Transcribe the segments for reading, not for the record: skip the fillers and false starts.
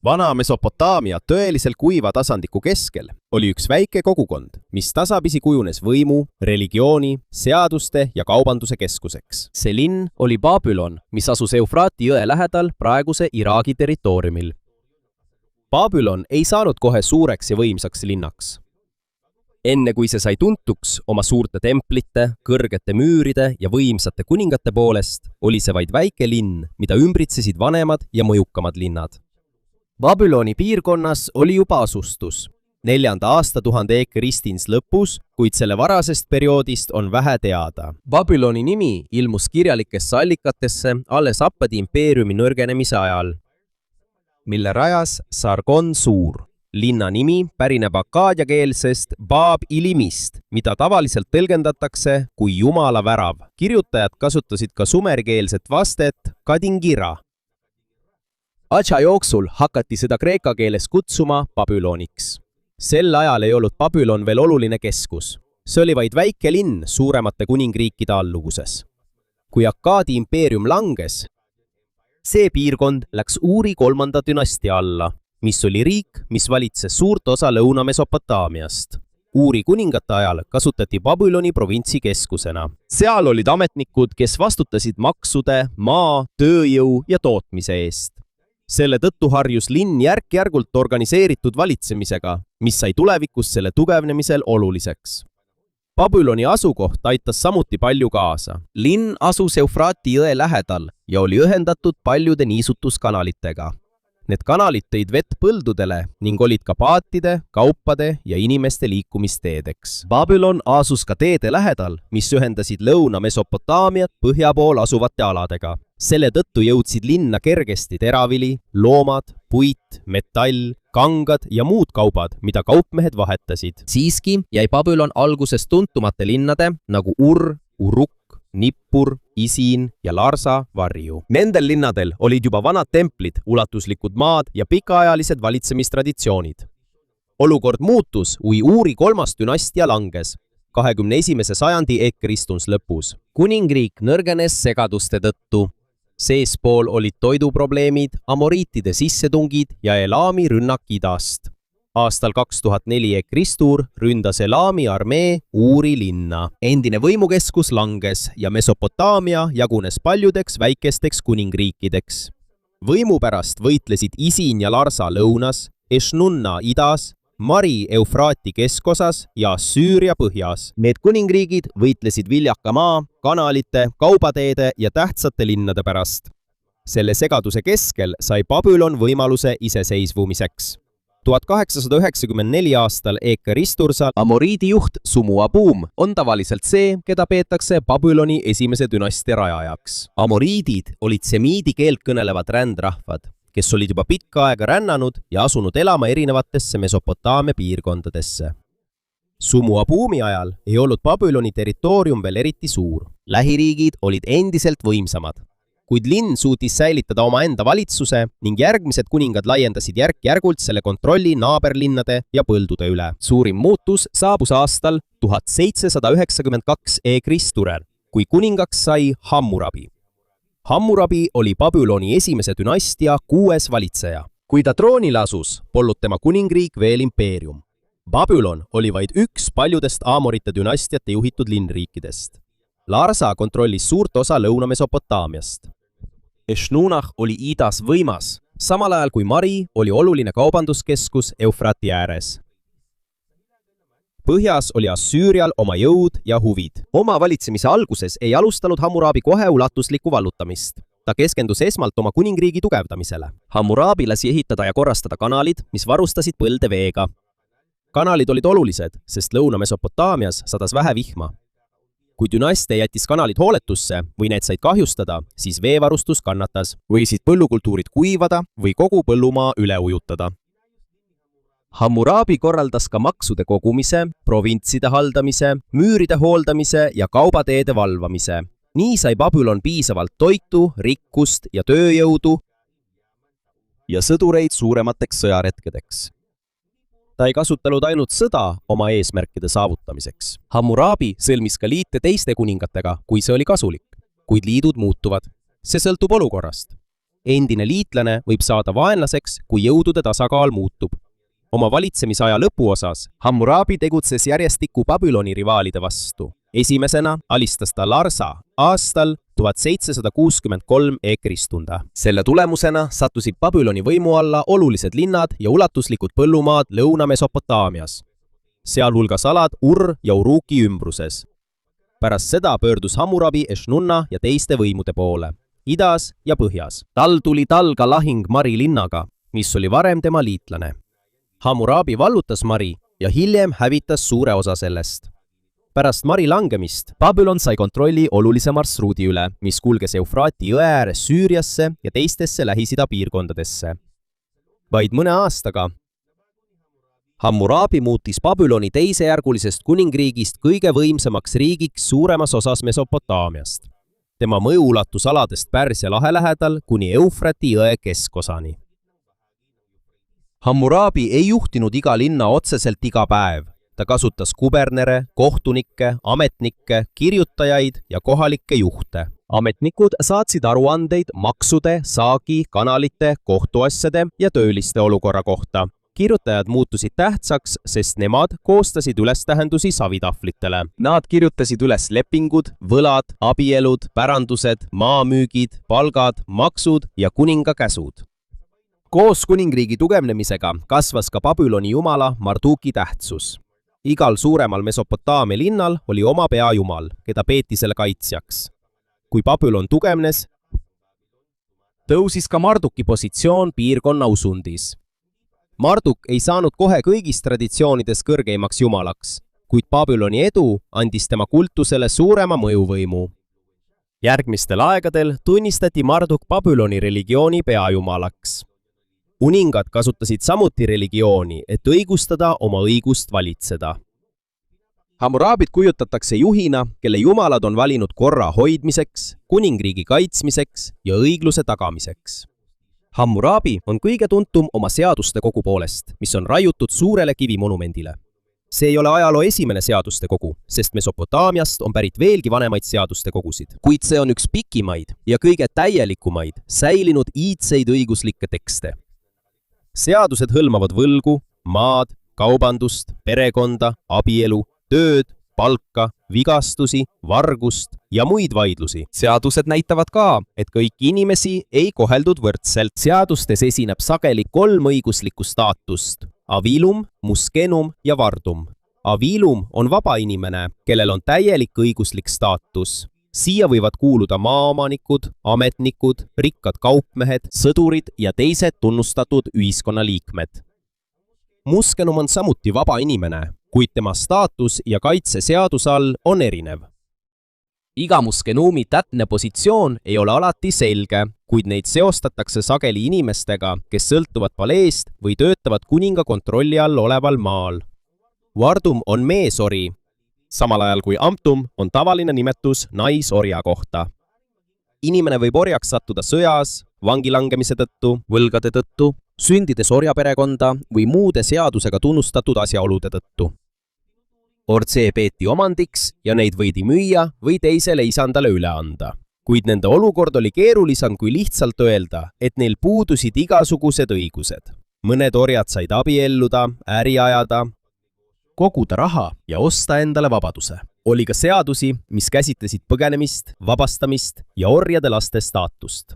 Vana Mesopotaamia tõeliselt kuiva tasandiku keskel oli üks väike kogukond, mis tasapisi kujunes võimu, religiooni, seaduste ja kaubanduse keskuseks. See linn oli Babylon, mis asus Eufraati jõe lähedal praeguse Iraagi territooriumil. Babylon ei saanud kohe suureks ja võimsaks linnaks. Enne kui see sai tuntuks oma suurte templite, kõrgete müüride ja võimsate kuningate poolest, oli see vaid väike linn, mida ümbritsesid vanemad ja mõjukamad linnad. Babyloni piirkonnas oli juba asustus. 4. aastatuhande Kristins lõpus, kuid selle varasest perioodist on vähe teada. Babyloni nimi ilmus kirjalikesse allikatesse alles Appadi impeeriumi nõrgenemise ajal, mille rajas Sargon Suur. Linna nimi pärineb akkaadiakeelsest Bab-Ilimist, mida tavaliselt tõlgendatakse kui Jumala värav. Kirjutajad kasutasid ka sumerikeelset vastet Kadingira. Aja jooksul hakati seda kreeka keeles kutsuma Babyloniks. Sel ajal ei olnud Babylon veel oluline keskus. See oli vaid väike linn suuremate kuningriikide alluvuses. Kui Akkaadi impeerium langes, see piirkond läks Uuri 3. dünastia alla, mis oli riik, mis valitses suurt osa Lõuna-Mesopotaamiast. Uuri kuningate ajal kasutati Babyloni provintsi keskusena. Seal olid ametnikud, kes vastutasid maksude, maa, tööjõu ja tootmise eest. Selle tõttu harjus linn järk-järgult organiseeritud valitsemisega, mis sai tulevikus selle tugevnemisel oluliseks. Babyloni asukoht aitas samuti palju kaasa. Linn asus Eufraati jõe lähedal ja oli ühendatud paljude niisutuskanalitega. Need kanalid tõid vett põldudele ning olid ka paatide, kaupade ja inimeste liikumisteedeks. Babylon asus ka teede lähedal, mis ühendasid Lõuna-Mesopotaamiat põhja pool asuvate aladega. Selle tõttu jõudsid linna kergesti teravili, loomad, puit, metall, kangad ja muud kaubad, mida kaupmehed vahetasid. Siiski jäi Babylon alguses tuntumate linnade nagu Ur, Uruk, Nippur, Isin ja Larsa varju. Nendel linnadel olid juba vanad templid, ulatuslikud maad ja pikaajalised valitsemistraditsioonid. Olukord muutus, kui Uuri 3. dünastia langes 21. sajandi Kristins lõpus. Kuningriik nõrgenes segaduste tõttu. Seespool olid toiduprobleemid, amoriitide sissetungid ja Elami rünnak idast. Aastal 2004 Kristur ründas Elami armee Uuri linna. Endine võimukeskus langes ja Mesopotaamia jagunes paljudeks väikesteks kuningriikideks. Võimu pärast võitlesid Isin ja Larsa lõunas, Eshnunna idas, Mari Eufraati keskosas ja Süüria põhjas. Need kuningriigid võitlesid viljaka maa, kanalite, kaubateede ja tähtsate linnade pärast. Selle segaduse keskel sai Babylon võimaluse iseseisvumiseks. 1894 aastal Kristursal Amoriidi juht Sumu Abum on tavaliselt see, keda peetakse Babyloni esimese dünastia rajajaks. Amoriidid olid semiidi keelt kõnelevad rändrahvad, kes olid juba pikka aega rännanud ja asunud elama erinevatesse Mesopotaamia piirkondadesse. Sumu Abumi ajal ei olnud Babyloni territoorium veel eriti suur. Lähiriigid olid endiselt võimsamad, kuid linn suutis säilitada omaenda valitsuse ning järgmised kuningad laiendasid järk-järgult selle kontrolli naaberlinnade ja põldude üle. Suurim muutus saabus aastal 1792 Kristurel, kui kuningaks sai Hammurabi. Hammurabi oli Babyloni esimese dünastia 6. valitseja. Kui ta troonile asus, polnud tema kuningriik veel impeerium. Babylon oli vaid üks paljudest Aamorite dünastiate juhitud linnriikidest. Larsa kontrollis suurt osa Lõuna-Mesopotaamiast. Eshnunah oli idas võimas, samal ajal kui Mari oli oluline kaubanduskeskus Eufrati ääres. Põhjas oli Assüürial oma jõud ja huvid. Oma valitsemise alguses ei alustanud Hammurabi kohe ulatuslikku vallutamist. Ta keskendus esmalt oma kuningriigi tugevdamisele. Hammurabi lasi ehitada ja korrastada kanalid, mis varustasid põlde veega. Kanalid olid olulised, sest Lõuna-Mesopotaamias sadas vähe vihma. Kui dünastia jättis kanalid hooletusse või need said kahjustada, siis veevarustus kannatas. Võisid põllukultuurid kuivada või kogu põllumaa üle ujutada. Hammurabi korraldas ka maksude kogumise, provintside haldamise, müüride hooldamise ja kaubateede valvamise. Nii sai Babylon piisavalt toitu, rikkust ja tööjõudu ja sõdureid suuremateks sõjaretkedeks. Ta ei kasutanud ainult sõda oma eesmärkide saavutamiseks. Hammurabi sõlmis ka liite teiste kuningatega, kui see oli kasulik, kuid liidud muutuvad. See sõltub olukorrast. endine liitlane võib saada vaenlaseks, kui jõudude tasakaal muutub. Oma valitsemisaja lõpuosas Hammurabi tegutses järjestikku Babyloni rivaalide vastu. Esimesena alistas ta Larsa aastal 1763 e.Kristunda. Selle tulemusena sattusid Babyloni võimu alla olulised linnad ja ulatuslikud põllumaad Lõuna-Mesopotaamias, sealhulgas alad Ur ja Uruki ümbruses. Pärast seda pöördus Hammurabi Eshnunna ja teiste võimude poole, idas ja põhjas. Tal tuli talga lahing Mari linnaga, mis oli varem tema liitlane. Hammurabi vallutas Mari ja hiljem hävitas suure osa sellest. Pärast Mari langemist Babylon sai kontrolli olulise marsruudi üle, mis kulges Eufraati jõe ääres Süüriasse ja teistesse Lähis-Ida piirkondadesse. Vaid mõne aastaga Hammurabi muutis Babyloni teisejärgulisest kuningriigist kõige võimsamaks riigiks suuremas osas Mesopotaamiast. Tema mõju ulatus aladest Pärsia lahe lähedal kuni Eufrati jõe keskosani. Hammurabi ei juhtinud iga linna otseselt iga päev. Ta kasutas kubernere, kohtunikke, ametnikke, kirjutajaid ja kohalikke juhte. Ametnikud saatsid aruandeid maksude, saagi, kanalite, kohtuasjade ja tööliste olukorra kohta. Kirjutajad muutusid tähtsaks, sest nemad koostasid ülestähendusi savitahvlitele. Nad kirjutasid üles lepingud, võlad, abielud, pärandused, maamüügid, palgad, maksud ja kuninga käsud. Koos kuningriigi tugevnemisega kasvas ka Babyloni jumala Marduki tähtsus. Igal suuremal Mesopotaamia linnal oli oma peajumal, keda peeti selle kaitsjaks. Kui Babylon tugevnes, tõusis ka Marduki positsioon piirkonna usundis. Marduk ei saanud kohe kõigis traditsioonides kõrgeimaks jumalaks, kuid Babyloni edu andis tema kultusele suurema mõjuvõimu. Järgmistel aegadel tunnistati Marduk Babyloni religiooni peajumalaks. Uningad kasutasid samuti religiooni, et õigustada oma õigust valitseda. Hammurabit kujutatakse juhina, kelle jumalad on valinud korra hoidmiseks, kuningriigi kaitsmiseks ja õigluse tagamiseks. Hammurabi on kõige tuntum oma seaduste kogu poolest, mis on raiutud suurele kivimonumendile. See ei ole ajaloo esimene seaduste kogu, sest Mesopotaamiast on pärit veelgi vanemaid seaduste kogusid, kuid see on üks pikimaid ja kõige täielikumaid säilinud iidseid õiguslikke tekste. Seadused hõlmavad võlgu, maad, kaubandust, perekonda, abielu, tööd, palka, vigastusi, vargust ja muid vaidlusi. Seadused näitavad ka, et kõiki inimesi ei koheldud võrdselt. Seadustes esineb sageli 3 õiguslikku staatust: avilum, muskenum ja vardum. Avilum on vaba inimene, kellel on täielik õiguslik staatus. Siia võivad kuuluda maaomanikud, ametnikud, rikkad kaupmehed, sõdurid ja teised tunnustatud ühiskonnaliikmed. Muskenum on samuti vaba inimene, kuid tema staatus ja kaitse seaduse all on erinev. Iga muskenumi täpne positsioon ei ole alati selge, kuid neid seostatakse sageli inimestega, kes sõltuvad paleest või töötavad kuninga kontrolli all oleval maal. Vardum on meesori, samal ajal kui amtum on tavaline nimetus naisorja kohta. Inimene võib orjaks sattuda sõjas, vangilangemise tõttu, võlgade tõttu, sündides orjaperekonda või muude seadusega tunnustatud asjaolude tõttu. Ordsee peeti omandiks ja neid võidi müüa või teisele isandale üle anda. Kuid nende olukord oli keerulisem kui lihtsalt öelda, et neil puudusid igasugused õigused. Mõned orjad said abielluda, äri ajada, koguda raha ja osta endale vabaduse. Oli ka seadusi, mis käsitlesid põgenemist, vabastamist ja orjade laste staatust.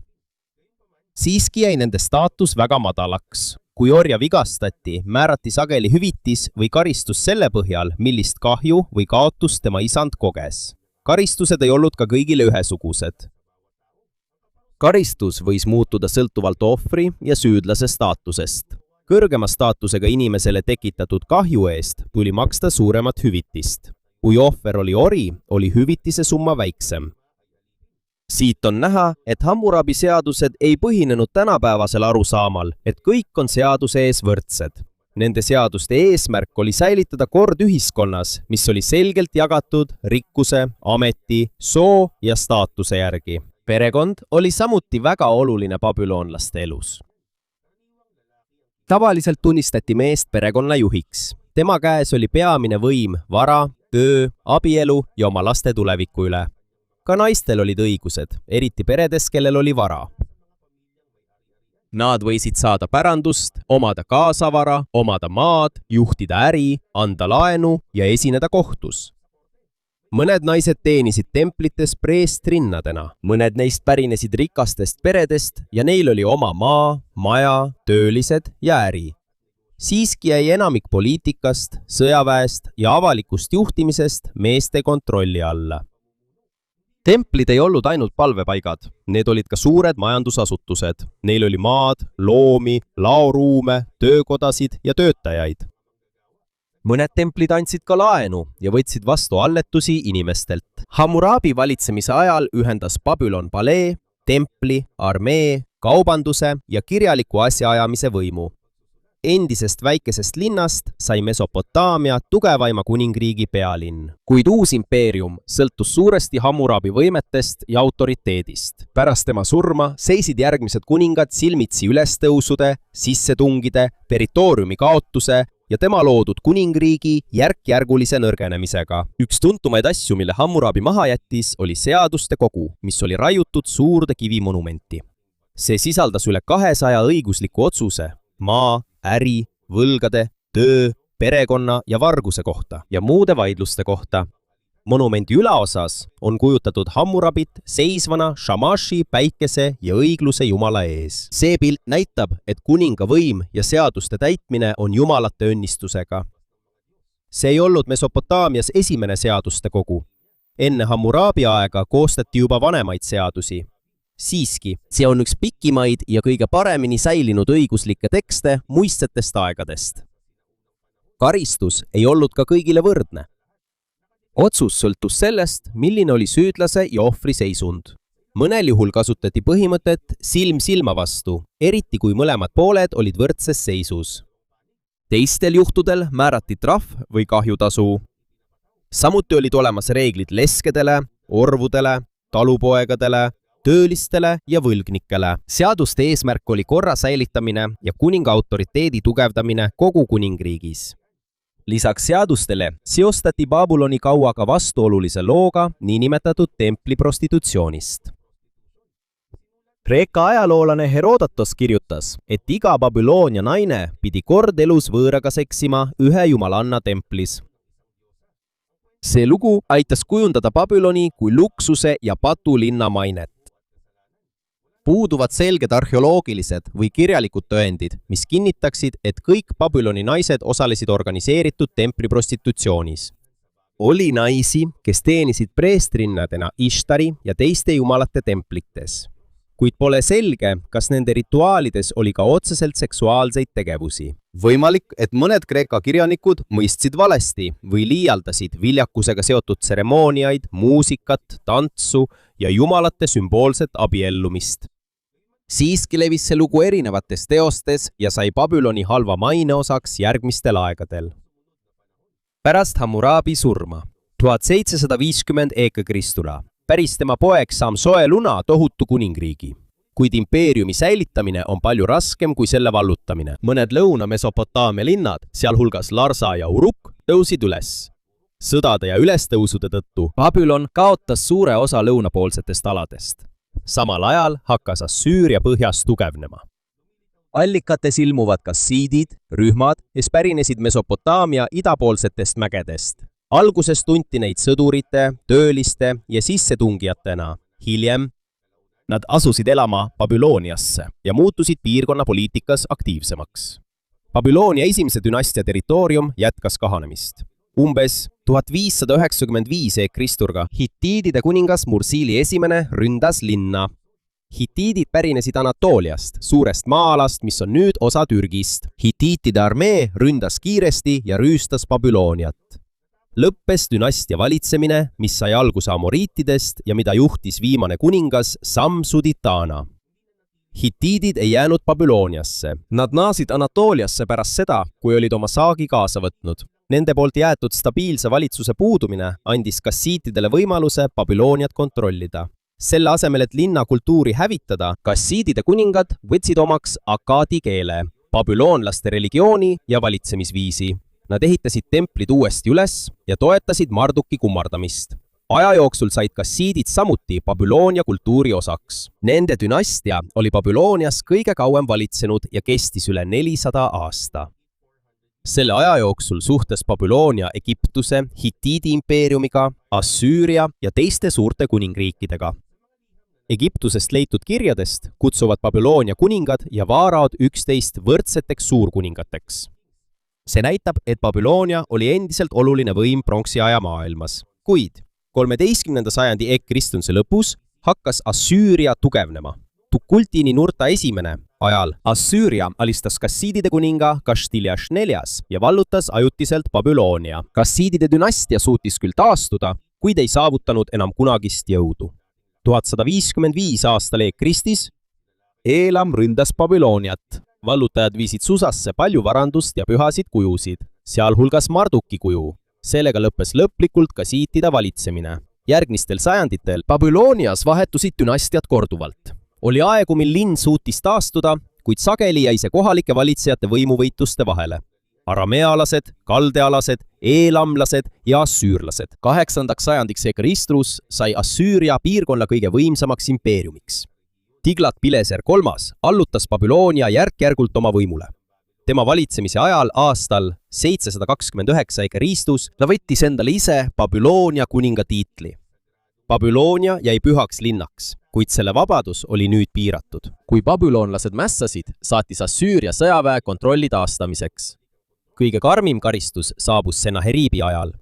Siiski jäi nende staatus väga madalaks. Kui orja vigastati, määrati sageli hüvitis või karistus selle põhjal, millist kahju või kaotust tema isand koges. Karistused ei olnud ka kõigile ühesugused. Karistus võis muutuda sõltuvalt ohvri ja süüdlase staatusest. Kõrgema staatusega inimesele tekitatud kahju eest tuli maksta suuremat hüvitist. Kui ohver oli ori, oli hüvitise summa väiksem. Siit on näha, et Hammurabi seadused ei põhinenud tänapäevasel arusaamal, et kõik on seaduse ees võrdsed. Nende seaduste eesmärk oli säilitada kord ühiskonnas, mis oli selgelt jagatud rikkuse, ameti, soo ja staatuse järgi. Perekond oli samuti väga oluline babülonlaste elus. Tavaliselt tunnistati meest perekonna juhiks. Tema käes oli peamine võim vara, töö, abielu ja oma laste tuleviku üle. Ka naistel olid õigused, eriti peredes, kellel oli vara. Nad võisid saada pärandust, omada kaasavara, omada maad, juhtida äri, anda laenu ja esineda kohtus. Mõned naised teenisid templites preestrinnadena, mõned neist pärinesid rikastest peredest ja neil oli oma maa, maja, töölised ja äri. Siiski jäi enamik poliitikast, sõjaväest ja avalikust juhtimisest meeste kontrolli alla. Templid ei olnud ainult palvepaigad, need olid ka suured majandusasutused. Neil oli maad, loomi, laoruume, töökodasid ja töötajaid. Mõned templid andsid ka laenu ja võtsid vastu alletusi inimestelt. Hammurabi valitsemise ajal ühendas Babylon palee, templi, armee, kaubanduse ja kirjaliku asjaajamise võimu. Endisest väikesest linnast sai Mesopotaamia tugevaima kuningriigi pealinn. Kuid uus impeerium sõltus suuresti Hammurabi võimetest ja autoriteedist. Pärast tema surma seisid järgmised kuningad silmitsi ülestõusude, sissetungide, territooriumi kaotuse ja tema loodud kuningriigi järk-järgulise nõrgenemisega. Üks tuntumaid asju, mille Hammurabi maha jättis, oli seaduste kogu, mis oli raiutud suurde kivimonumenti. See sisaldas üle 200 õigusliku otsuse, maa, äri, võlgade, töö, perekonna ja varguse kohta ja muude vaidluste kohta. Monumendi ülaosas on kujutatud Hammurabit seisvana Shamashi, päikese ja õigluse jumala ees. See pilt näitab, et kuninga võim ja seaduste täitmine on jumalate õnnistusega. See ei olnud Mesopotaamias esimene seaduste kogu. Enne Hammurabi aega koostati juba vanemaid seadusi. Siiski, see on üks pikimaid ja kõige paremini säilinud õiguslikke tekste muistsetest aegadest. Karistus ei olnud ka kõigile võrdne. Otsus sõltus sellest, milline oli süüdlase ja ohvri seisund. Mõnel juhul kasutati põhimõtet silm silma vastu, eriti kui mõlemad pooled olid võrdses seisus. Teistel juhtudel määrati trahv või kahjutasu. Samuti olid olemas reeglid leskedele, orvudele, talupoegadele, töölistele ja võlgnikele. Seaduste eesmärk oli korra säilitamine ja kuninga autoriteedi tugevdamine kogu kuningriigis. Lisaks seadustele seostati Babyloni kauaga vastuolulise looga niinimetatud templi prostitutsioonist. Kreeka ajaloolane Herodotos kirjutas, et iga Babyloonia naine pidi kord elus võõraga seksima ühe jumalanna templis. See lugu aitas kujundada Babyloni kui luksuse ja patulinna mainet. Puuduvad selged arheoloogilised või kirjalikud tõendid, mis kinnitaksid, et kõik Babyloni naised osalesid organiseeritud templi prostitutsioonis. Oli naisi, kes teenisid preestrinnadena Ishtari ja teiste jumalate templites. Kuid pole selge, kas nende rituaalides oli ka otseselt seksuaalseid tegevusi. Võimalik, et mõned Kreeka kirjanikud mõistsid valesti või liialdasid viljakusega seotud tseremooniaid, muusikat, tantsu ja jumalate sümboolset abiellumist. Siiski levis see lugu erinevates teostes ja sai Babyloni halva maine osaks järgmistel aegadel. Pärast Hammurabi surma 1750 e.K. päris tema poeg Samsoe Luna tohutu kuningriigi. Kuid impeeriumi säilitamine on palju raskem kui selle vallutamine. Mõned Lõuna-Mesopotaamia linnad, sealhulgas Larsa ja Uruk, tõusid üles. Sõdade ja ülestõusude tõttu Babylon kaotas suure osa lõunapoolsetest aladest. Samal ajal hakkas Assüüria põhjas tugevnema. Allikates ilmuvad kassiidid, rühmad, kes pärinesid Mesopotaamia idapoolsetest mägedest. Alguses tunti neid sõdurite, tööliste ja sissetungijatena. Hiljem nad asusid elama Babyloniasse ja muutusid piirkonna poliitikas aktiivsemaks. Babyloonia esimese dünastia territoorium jätkas kahanemist. Umbes 1595 e.K. Hittiidide kuningas Mursili esimene ründas linna. Hittiidid pärinesid Anatooliast, suurest maa-alast, mis on nüüd osa Türgist. Hittiitide armee ründas kiiresti ja rüüstas Babyloniat. Lõppes dünastia valitsemine, mis sai alguse amoriitidest ja mida juhtis viimane kuningas Samsuditana. Hittiidid ei jäänud Babyloniasse. Nad naasid Anatooliasse pärast seda, kui olid oma saagi kaasa võtnud. Nende poolt jäetud stabiilse valitsuse puudumine andis kassiitidele võimaluse Babyloniat kontrollida. Selle asemel, et linna kultuuri hävitada, kassiidide kuningad võtsid omaks akaadi keele, babüloonlaste religiooni ja valitsemisviisi. Nad ehitasid templid uuesti üles ja toetasid Marduki kummardamist. aja jooksul said kassiidid samuti Babyloonia kultuuri osaks. Nende dünastia oli Babylonias kõige kauem valitsenud ja kestis üle 400 aasta. Selle aja jooksul suhtes Babyloonia Egiptuse, Hitiidi impeeriumiga, Assüüria ja teiste suurte kuningriikidega. Egiptusest leitud kirjadest kutsuvad Babyloonia kuningad ja vaaraod üksteist võrdseteks suurkuningateks. See näitab, et Babyloonia oli endiselt oluline võim pronksiaja maailmas, kuid 13. sajandi e.Kristuse lõpus hakkas Assüüria tugevnema. Tukultini Nurta esimene ajal Assüüria alistas kassiidide kuninga Kashtiliash IV ja vallutas ajutiselt Babyloonia. Kassiidide dünastia suutis küll taastuda, kuid ei saavutanud enam kunagist jõudu. 1155 aastal e.Kristis Elam ründas Babyloniat. Vallutajad viisid Susasse palju varandust ja pühasid kujusid, sealhulgas Marduki kuju. Sellega lõppes lõplikult kassiitide valitsemine. Järgmistel sajanditel Babylonias vahetusid dünastiad korduvalt. Oli aegu, mil linn suutis taastuda, kuid sageli jäi see kohalike valitsejate võimuvõitluste vahele. Aramealased, kaldealased, eelamlased ja assüürlased. 8. sajandiks e.Kristus sai Assüüria piirkonna kõige võimsamaks impeeriumiks. Tiglat-Pileser III allutas Babyloonia järk-järgult oma võimule. Tema valitsemise ajal aastal 729 e.Kristus ta võttis endale ise Babyloonia kuninga tiitli. Babyloonia jäi pühaks linnaks, kuid selle vabadus oli nüüd piiratud. Kui babylonlased mässasid, saatis Assüüria sõjaväe kontrolli taastamiseks. Kõige karmim karistus saabus Senaheribi ajal.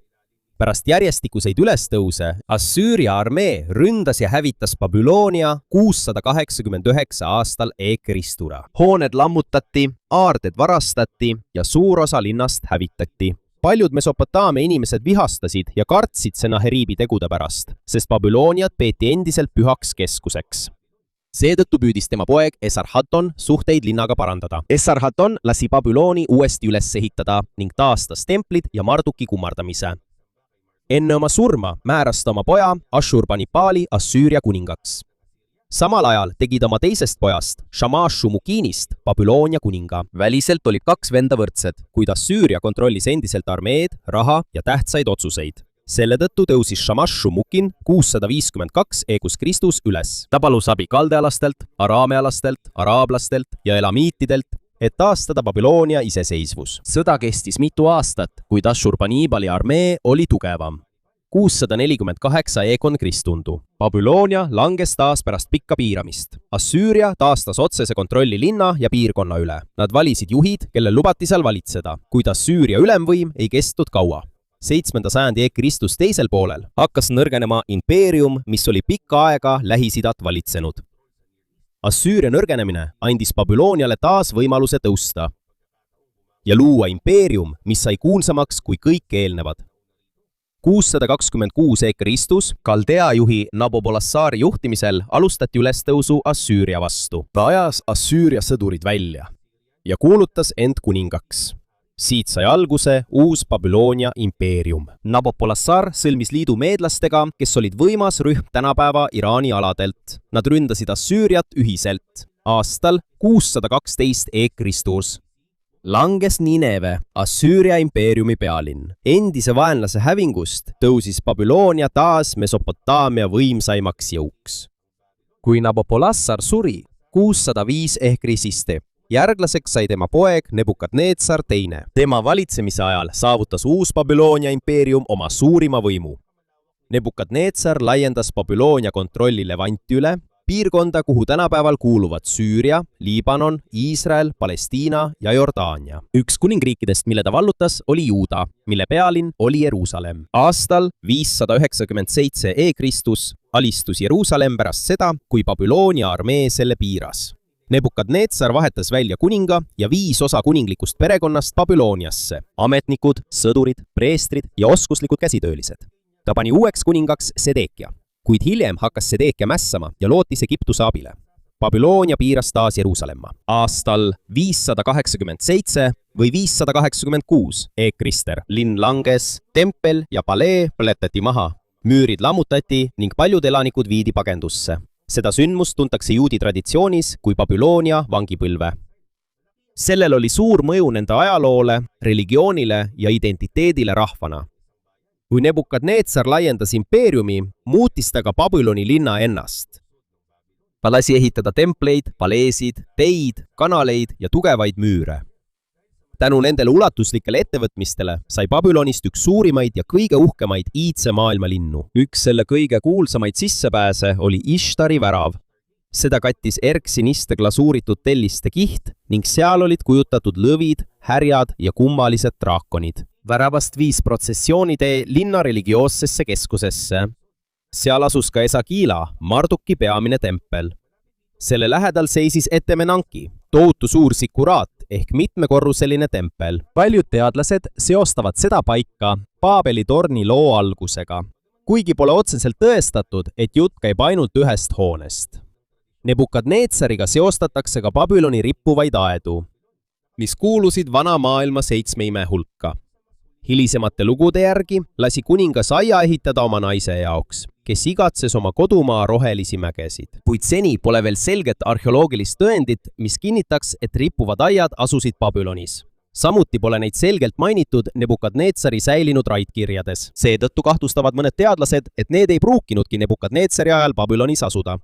Pärast järjestikuseid ülestõuse Assüüria armee ründas ja hävitas Babyloonia 689 aastal e.Kristura. Hooned lammutati, aarded varastati ja suur osa linnast hävitati. Paljud Mesopotaamia inimesed vihastasid ja kartsid Senaheribi tegude pärast, sest Babyloniat peeti endiselt pühaks keskuseks. Seetõttu püüdis tema poeg Esarhaddon suhteid linnaga parandada. Esarhaddon lasi Babylooni uuesti üles ehitada ning taastas templid ja Marduki kummardamise. Enne oma surma määras ta oma poja Ashurbanipali Assüüria kuningaks. Samal ajal tegi ta oma teisest pojast, Shamash-Shumukinist, Babyloonia kuninga. Väliselt olid kaks venda võrdsed, kuid Assüüria kontrollis endiselt armeed, raha ja tähtsaid otsuseid. Selle tõttu tõusis Shamash-Shumukin 652 e.Kristus üles. Ta palus abi kaldealastelt, araamealastelt, araablastelt ja elamiitidelt, et taastada Babyloonia iseseisvus. Sõda kestis mitu aastat, kuid Ashurbanipali armee oli tugevam. 648 e.Kristundu. Babyloonia langes taas pärast pikka piiramist. Assüüria taastas otsese kontrolli linna ja piirkonna üle. Nad valisid juhid, kellel lubati seal valitseda, kuid Assüüria ülemvõim ei kestnud kaua. 7. sajandi e.Kristus teisel poolel hakkas nõrgenema impeerium, mis oli pikka aega Lähis-Idat valitsenud. Assüüria nõrgenemine andis Babylooniale taas võimaluse tõusta ja luua impeerium, mis sai kuulsamaks kui kõik eelnevad. 626 e.Kristus Kaldea juhi Nabopolassari juhtimisel alustati ülestõusu Assüüria vastu. Ta ajas Assüüria sõdurid välja ja kuulutas end kuningaks. Siit sai alguse uus Babyloonia impeerium. Nabopolassar sõlmis liidu meedlastega, kes olid võimas rühm tänapäeva Iraani aladelt. Nad ründasid Assüüriat ühiselt. Aastal 612 e.Kristus langes Nineve, Assüüria impeeriumi pealinn. Endise vaenlase hävingust tõusis Babyloonia taas Mesopotaamia võimsaimaks jõuks. Kui Nabopolassar suri 605 e.Krististe, järglaseks sai tema poeg Nebukadnetsar II. Tema valitsemise ajal saavutas uus Babyloonia impeerium oma suurima võimu. Nebukadnetsar laiendas Babyloonia kontrolli Levanti üle, piirkonda, kuhu tänapäeval kuuluvad Süüria, Liibanon, Iisrael, Palestiina ja Jordaania. Üks kuningriikidest, mille ta vallutas, oli Juuda, mille pealinn oli Jeruusalemm. Aastal 597 e.Kristus alistus Jeruusalemm pärast seda, kui Babyloonia armee selle piiras. Nebukadnetsar vahetas välja kuninga ja viis osa kuninglikust perekonnast Babylooniasse. Ametnikud, sõdurid, preestrid ja oskuslikud käsitöölised. Ta pani uueks kuningaks Sedekia, kuid hiljem hakkas Sedekia mässama ja lootis Egiptuse abile. Babyloonia piiras taas Jeruusalemma. Aastal 587 või 586 e.Krister linn langes, tempel ja palee põletati maha, müürid lammutati ning paljud elanikud viidi pagendusse. Seda sündmust tuntakse juudi traditsioonis kui Babyloonia vangipõlve. Sellel oli suur mõju nende ajaloole, religioonile ja identiteedile rahvana. kui Nebukadnetsar laiendas impeeriumi, muutis ta ka Babyloni linna ennast. Ta lasi ehitada templeid, paleesid, teid, kanaleid ja tugevaid müüre. Tänu nendele ulatuslikele ettevõtmistele sai Babylonist üks suurimaid ja kõige uhkemaid iidse maailma linnu. Üks selle kõige kuulsamaid sissepääse oli Ishtari värav. Seda kattis erksiniste glasuuritud telliste kiht ning seal olid kujutatud lõvid, härjad ja kummalised draakonid. Väravast viis protsessioonitee linna religioossesse keskusesse. Seal asus ka Esagila, Marduki peamine tempel. Selle lähedal seisis Etemenanki, tohutu suur sikuraat ehk mitmekorruseline tempel. Paljud teadlased seostavad seda paika Paabeli torni loo algusega, kuigi pole otseselt tõestatud, et jutt käib ainult ühest hoonest. Nebukadnetsariga seostatakse ka Babyloni rippuvaid aedu, mis kuulusid vana maailma 7 ime hulka. Hilisemate lugude järgi lasi kuningas aia ehitada oma naise jaoks, kes igatses oma kodumaa rohelisi mägesid. Kuid seni pole veel selget arheoloogilist tõendit, mis kinnitaks, et rippuvad aiad asusid Babylonis. Samuti pole neid selgelt mainitud Nebukadnetsari säilinud raidkirjades. Seetõttu kahtlustavad mõned teadlased, et need ei pruukinudki Nebukadnetsari ajal Babylonis asuda.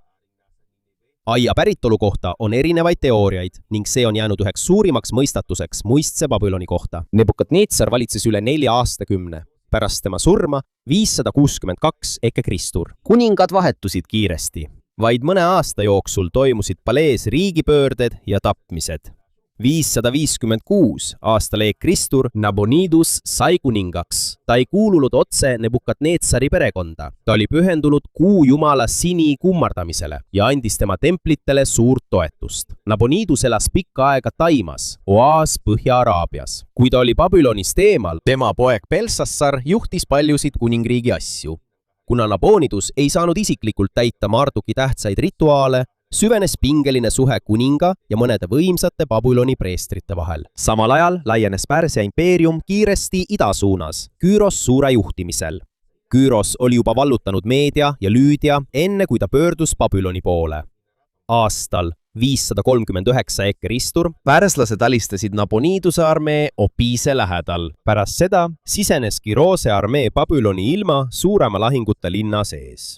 Aia päritolu kohta on erinevaid teooriaid ning see on jäänud üheks suurimaks mõistatuseks muistse Babyloni kohta. Nebukadnetsar valitses üle 4 aastakümne. Pärast tema surma 562 eke Kristur. Kuningad vahetusid kiiresti. Vaid mõne aasta jooksul toimusid palees riigipöörded ja tapmised. 556 aastal eke Kristur Nabonidus sai kuningaks. Ta ei kuulunud otse Nebukadnetsari perekonda. Ta oli pühendunud kuu jumala Sini kummardamisele ja andis tema templitele suurt toetust. Nabonidus elas pikka aega Taimas, oaas Põhja-Araabias. Kui ta oli Babylonist eemal, tema poeg Belsassar juhtis paljusid kuningriigi asju. Kuna Nabonidus ei saanud isiklikult täita Marduki tähtsaid rituaale, süvenes pingeline suhe kuninga ja mõnede võimsate Babyloni preestrite vahel. Samal ajal laienes Pärsia impeerium kiiresti ida suunas, Küros suure juhtimisel. Küros oli juba vallutanud Meedia ja Lüüdia enne, kui ta pöördus Babyloni poole. Aastal 539 eke Kristur värslased alistasid Naboniduse armee Opise lähedal. Pärast seda sisenes Kirose armee Babyloni ilma suurema lahinguta linna sees.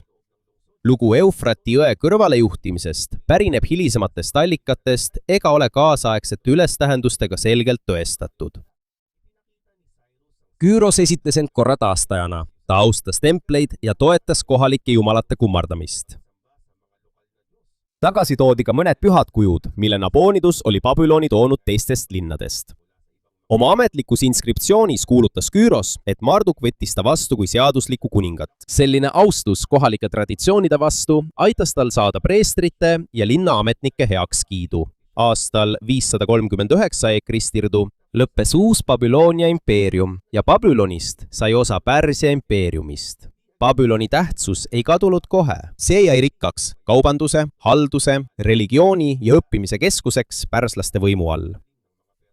Lugu Eufrati jõe kõrvalejuhtimisest pärineb hilisematest allikatest ega ole kaasaegsete ülestähendustega selgelt tõestatud. Küros esitles end korra taastajana. Ta austas templeid ja toetas kohalike jumalate kummardamist. Tagasi toodi ka mõned pühad kujud, mille Nabonidus oli Babyloni toonud teistest linnadest. Oma ametlikus inskriptsioonis kuulutas Küros, et Marduk võttis ta vastu kui seaduslikku kuningat. Selline austus kohalike traditsioonide vastu aitas tal saada preestrite ja linna ametnike heakskiidu. Aastal 539 eke Kristirdu lõppes uus Babylonia impeerium ja Babylonist sai osa Pärsia impeeriumist. Babyloni tähtsus ei kadunud kohe. See jäi rikkaks kaubanduse, halduse, religiooni ja õppimise keskuseks pärslaste võimu all.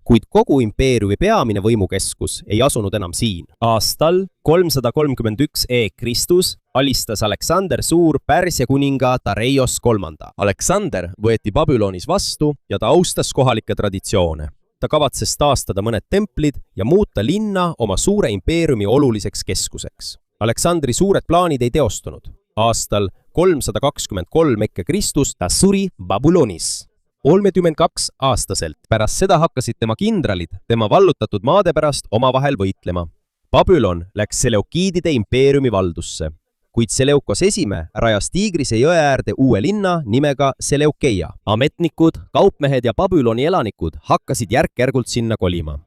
Kuid kogu impeeriumi peamine võimukeskus ei asunud enam siin. Aastal 331 eke Kristus alistas Aleksander Suur Pärsia kuninga Dareios III. Aleksander võeti Babylonis vastu ja ta austas kohalikke traditsioone. Ta kavatses taastada mõned templid ja muuta linna oma suure impeeriumi oluliseks keskuseks. Aleksandri suured plaanid ei teostunud. Aastal 323 eke Kristus ta suri Babylonis. 32 aastaselt. Pärast seda hakkasid tema kindralid tema vallutatud maade pärast omavahel võitlema. Babylon läks Seleukiidide impeeriumi valdusse, kuid Seleukos I rajas Tiigrise jõe äärde uue linna nimega Seleukeia. Ametnikud, kaupmehed ja Babyloni elanikud hakkasid järk-järgult sinna kolima.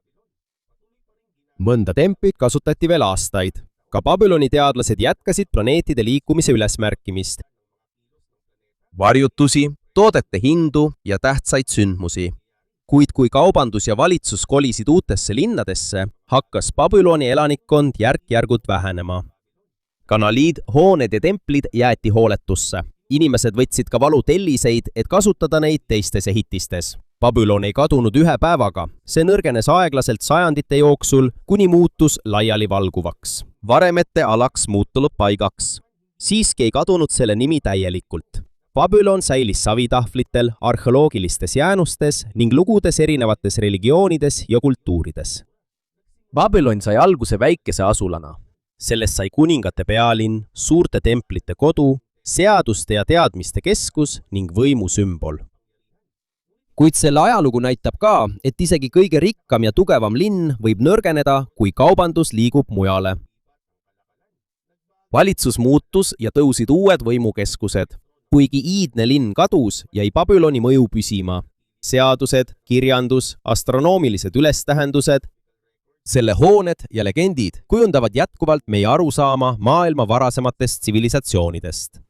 Mõnda templit kasutati veel aastaid. Ka Babyloni teadlased jätkasid planeetide liikumise ülesmärkimist, varjutusi, toodete hindu ja tähtsaid sündmusi. Kuid kui kaubandus ja valitsus kolisid uutesse linnadesse, hakkas Babyloni elanikkond järk-järgult vähenema. Kanalid, hooned ja templid jäeti hooletusse. Inimesed võtsid ka valutelliseid, et kasutada neid teistes ehitistes. Babylon ei kadunud ühe päevaga. See nõrgenes aeglaselt sajandite jooksul, kuni muutus laiali valguvaks. Varemete alaks muutunud paigaks. Siiski ei kadunud selle nimi täielikult. Babylon säilis savitahvlitel, arheoloogilistes jäänustes ning lugudes erinevates religioonides ja kultuurides. Babylon sai alguse väikese asulana. sellest sai kuningate pealinn, suurte templite kodu, seaduste ja teadmiste keskus ning võimu sümbol. Kuid selle ajalugu näitab ka, et isegi kõige rikkam ja tugevam linn võib nõrgeneda, kui kaubandus liigub mujale. Valitsus muutus ja tõusid uued võimukeskused. Kuigi iidne linn kadus, jäi Babyloni mõju püsima. Seadused, kirjandus, astronoomilised ülestähendused, selle hooned ja legendid kujundavad jätkuvalt meie arusaama maailma varasematest tsivilisatsioonidest.